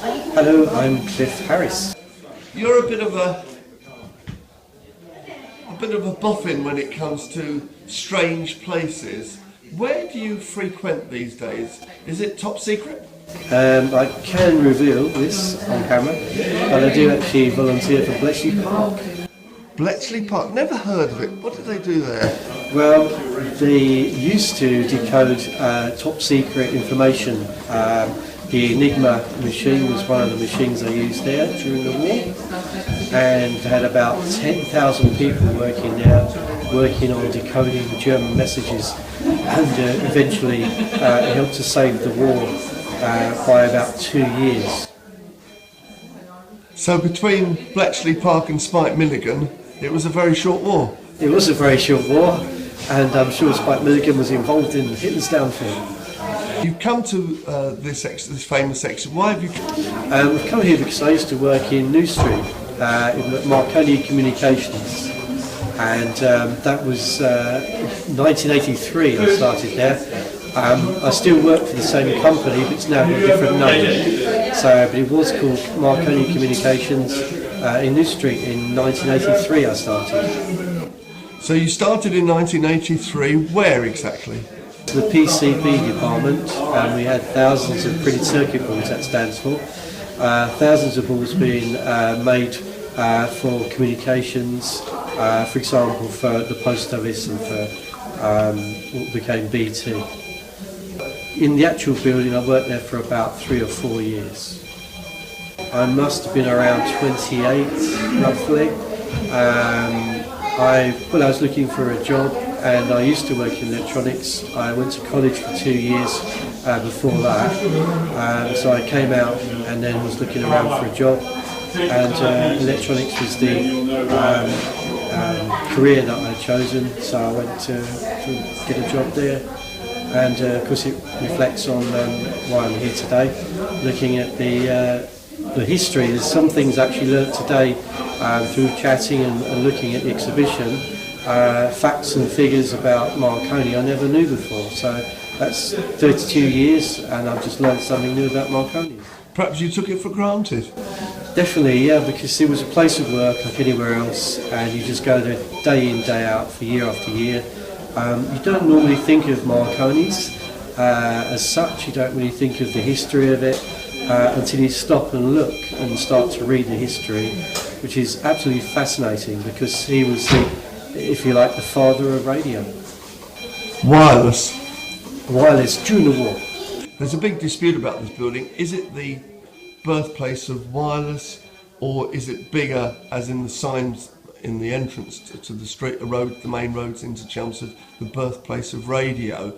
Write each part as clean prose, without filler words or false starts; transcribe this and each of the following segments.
Hello, I'm Cliff Harris. You're a bit of a boffin when it comes to strange places. Where do you frequent these days? Is it top secret? I can reveal this on camera, but I do actually volunteer for Bletchley Park. Bletchley Park? Never heard of it. What do they do there? Well, they used to decode top secret information. The Enigma machine was one of the machines they used there during the war, and they had about 10,000 people working there, working on decoding German messages, and eventually it helped to save the war by about 2 years. So between Bletchley Park and Spike Milligan, it was a very short war? It was a very short war, and I'm sure Spike Milligan was involved in Hitler's downfall. You've come to this famous section. Why have you come? I've come here because I used to work in New Street in Marconi Communications, and that was 1983 I started there. I still work for the same company, but it's now got a different name. But it was called Marconi Communications in New Street in 1983 I started. So you started in 1983, where exactly? The PCB department, and we had thousands of printed circuit boards, that stands for. Thousands of boards being made for communications, for example for the post office and for what became BT. In the actual building I worked there for about 3 or 4 years. I must have been around 28 roughly. I was looking for a job, and I used to work in electronics. I went to college for 2 years before that, so I came out and then was looking around for a job, and electronics was the career that I'd chosen, so I went to get a job there, and of course it reflects on why I'm here today, looking at the history. There's some things I actually learnt today through chatting and looking at the exhibition, facts and figures about Marconi I never knew before. So that's 32 years, and I've just learned something new about Marconi. Perhaps you took it for granted? Definitely, yeah, because it was a place of work like anywhere else, and you just go there day in, day out for year after year. You don't normally think of Marconi's as such. You don't really think of the history of it until you stop and look and start to read the history, which is absolutely fascinating, because he was the, if you like, the father of radio. Wireless During the war. There's a big dispute about this building. Is it the birthplace of wireless, or is it bigger, as in the signs in the entrance to the street, the main roads into Chelmsford, the birthplace of radio?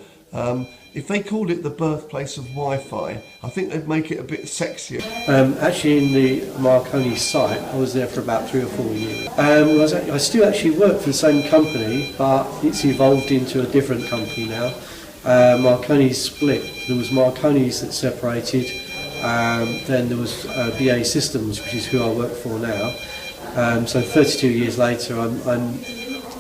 If they called it the birthplace of Wi-Fi, I think they'd make it a bit sexier. Actually, in the Marconi site, I was there for about 3 or 4 years. I still actually work for the same company, but it's evolved into a different company now. Marconi's split. There was Marconi's that separated, then there was BA Systems, which is who I work for now. So 32 years later, I'm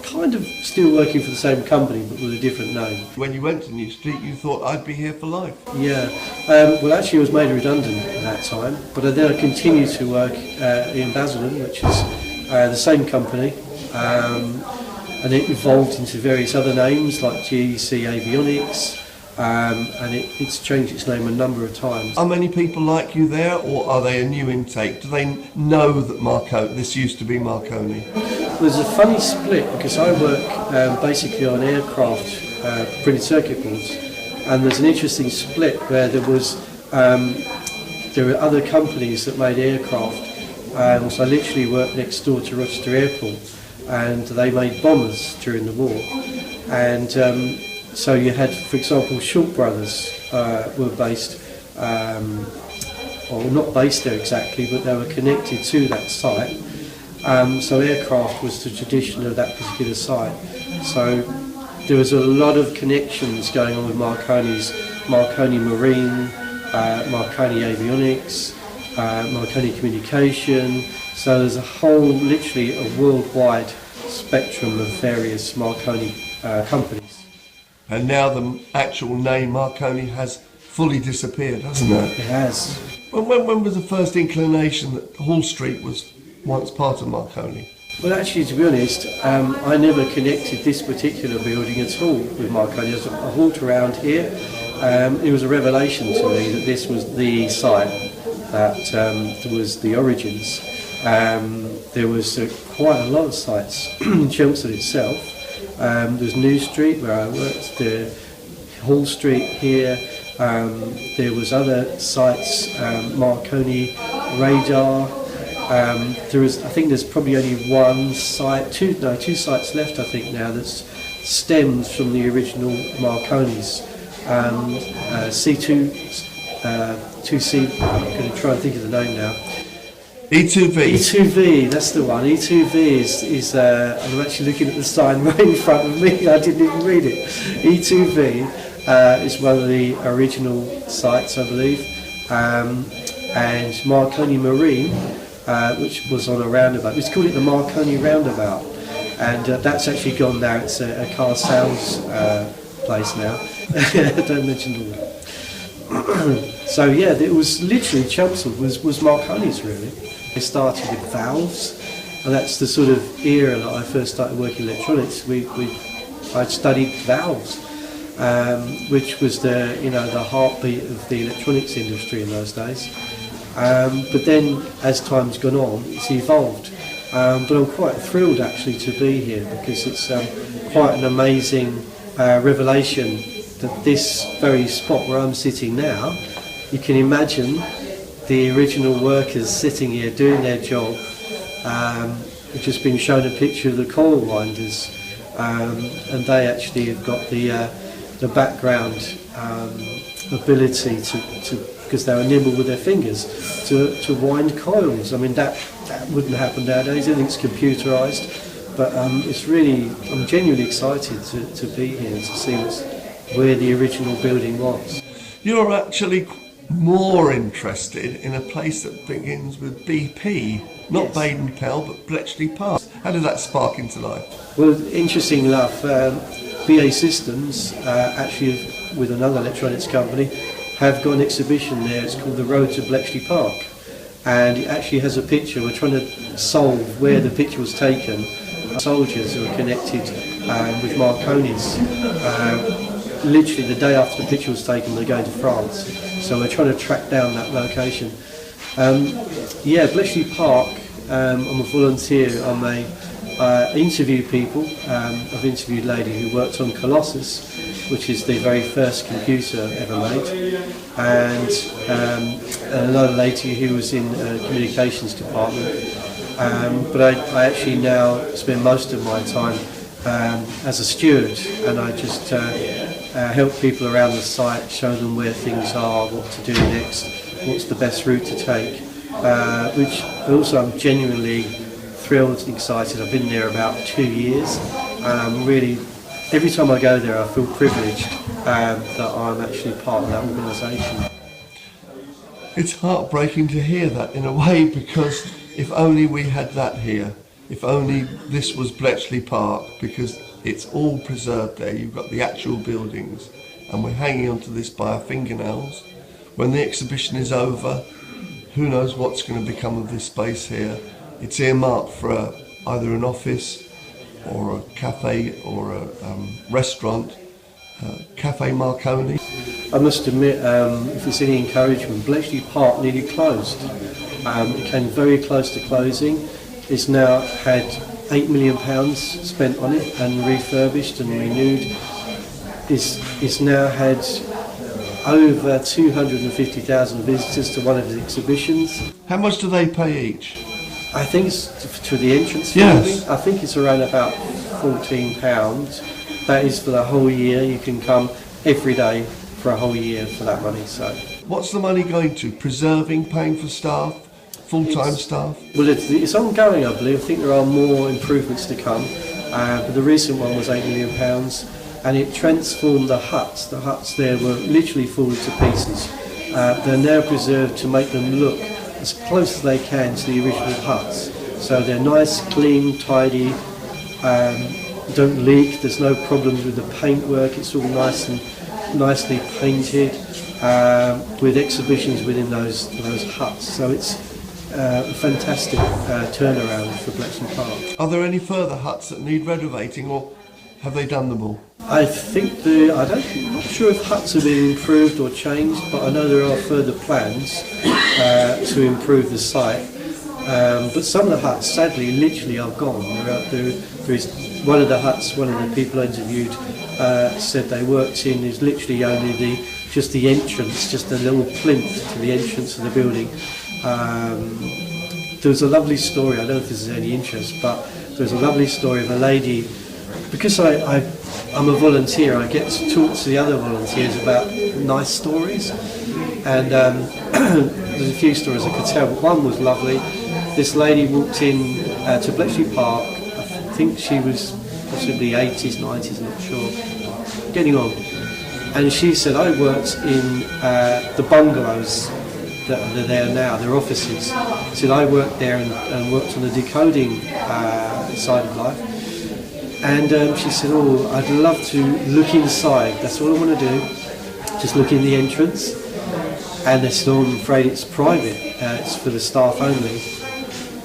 kind of still working for the same company, but with a different name. When you went to New Street, you thought I'd be here for life? Yeah. Well, actually, I was made redundant at that time, but then I continued to work in Basildon, which is the same company, and it evolved into various other names like GEC Avionics, and it's changed its name a number of times. Are many people like you there, or are they a new intake? Do they know that this used to be Marconi? There's a funny split, because I work basically on aircraft printed circuit boards, and there's an interesting split where there were other companies that made aircraft, so I literally worked next door to Rochester Airport, and they made bombers during the war, and so you had, for example, Short Brothers were based, or not based there exactly, but they were connected to that site. So aircraft was the tradition of that particular site. So there was a lot of connections going on with Marconi Marine, Marconi Avionics, Marconi Communication. So there's a whole, literally a worldwide spectrum of various Marconi companies. And now the actual name Marconi has fully disappeared, hasn't it? It has. When was the first inclination that Hall Street was once part of Marconi? Well, actually, to be honest, I never connected this particular building at all with Marconi. As I walked around here, it was a revelation to me that this was the site that was the origins. There was quite a lot of sites in Chelmsford itself. There's New Street where I worked, the Hall Street here. There was other sites, Marconi radar. I think there's probably only one site, two sites left I think now that stems from the original Marconi's. C2, 2C, I'm going to try and think of the name now. E2V. E2V, that's the one. E2V is I'm actually looking at the sign right in front of me, I didn't even read it. E2V is one of the original sites, I believe. And Marconi Marine, which was on a roundabout. Let's call it the Marconi Roundabout, and that's actually gone now. It's a car sales place now. Don't mention the word. So yeah, it was literally Chelmsford was Marconi's really. They started with valves, and that's the sort of era that I first started working in electronics. I studied valves, which was the heartbeat of the electronics industry in those days. But then, as time's gone on, it's evolved. But I'm quite thrilled actually to be here because it's quite an amazing revelation that this very spot where I'm sitting now, you can imagine the original workers sitting here doing their job. We've just been shown a picture of the coil winders, and they actually have got the background ability to because they were nimble with their fingers to wind coils. I mean that wouldn't happen nowadays. Everything's computerized, but I'm genuinely excited to be here and to see where the original building was. You're actually more interested in a place that begins with BP, not Yes. Baden-Powell, but Bletchley Park. How did that spark into life? Well, interesting enough, BA Systems, actually with another electronics company, have got an exhibition there. It's called The Road to Bletchley Park, and it actually has a picture. We're trying to solve where the picture was taken. Soldiers who are connected with Marconi's. Literally the day after the picture was taken, they're going to France. So we're trying to track down that location. Bletchley Park, I'm a volunteer. I interview people. I've interviewed a lady who worked on Colossus, which is the very first computer ever made, and another lady who was in the communications department. But I actually now spend most of my time as a steward, and I just help people around the site, show them where things are, what to do next, what's the best route to take, which also I'm genuinely thrilled and excited. I've been there about 2 years, and I'm really, every time I go there I feel privileged that I'm actually part of that organisation. It's heartbreaking to hear that in a way, because if only we had that here, if only this was Bletchley Park, because it's all preserved there. You've got the actual buildings, and we're hanging onto this by our fingernails. When the exhibition is over, who knows what's going to become of this space here. It's earmarked for either an office or a cafe or a restaurant. Cafe Marconi. I must admit, if it's any encouragement, Bletchley Park nearly closed. It came very close to closing. It's now had £8 million spent on it and refurbished and renewed. It's now had over 250,000 visitors to one of the exhibitions. How much do they pay each? I think it's to the entrance fee. Yes. I think it's around about £14. That is for the whole year. You can come every day for a whole year for that money. So, what's the money going to? Preserving, paying for staff, full-time staff? Well, it's ongoing, I believe. I think there are more improvements to come. But the recent one was £8 million, and it transformed the huts. The huts there were literally falling to pieces. They're now preserved to make them look as close as they can to the original huts. So they're nice, clean, tidy, don't leak, there's no problems with the paintwork, it's all nice and nicely painted. with exhibitions within those huts. So it's a fantastic turnaround for Bletchley Park. Are there any further huts that need renovating, or have they done them all? I'm not sure if huts have been improved or changed, but I know there are further plans to improve the site. But some of the huts, sadly, literally are gone. There is one of the huts, one of the people interviewed said they worked in is literally only just the entrance, just a little plinth to the entrance of the building. There was a lovely story, I don't know if this is any interest, but there was a lovely story of a lady, because I'm a volunteer, I get to talk to the other volunteers about nice stories, and there's a few stories I could tell, but one was lovely. This lady walked in to Bletchley Park, I think she was possibly 80s, 90s, not sure, getting on, and she said, I worked in the bungalows that are there now, their offices. She said, I worked there and worked on the decoding side of life. And she said, oh, I'd love to look inside, that's all I want to do, just look in the entrance. And they said, oh, I'm afraid it's private, it's for the staff only.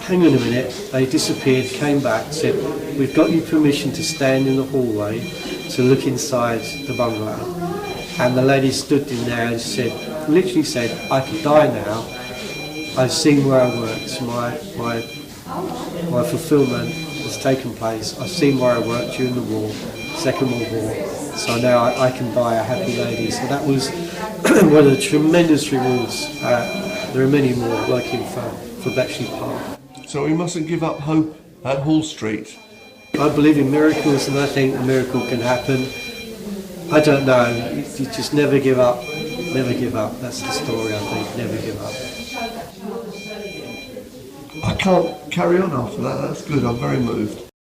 Hang on a minute, they disappeared, came back, said, we've got you permission to stand in the hallway to look inside the bungalow. And the lady stood in there and said, literally said, I could die now, I've seen where I worked, my fulfilment has taken place. I've seen where I worked during the war, Second World War, so now I can die a happy lady. So that was one of the tremendous rewards. There are many more working for Bletchley Park. So we mustn't give up hope at Hall Street. I believe in miracles, and I think a miracle can happen. I don't know, you just never give up, never give up. That's the story, I think, never give up. I can't carry on after that, that's good, I'm very moved.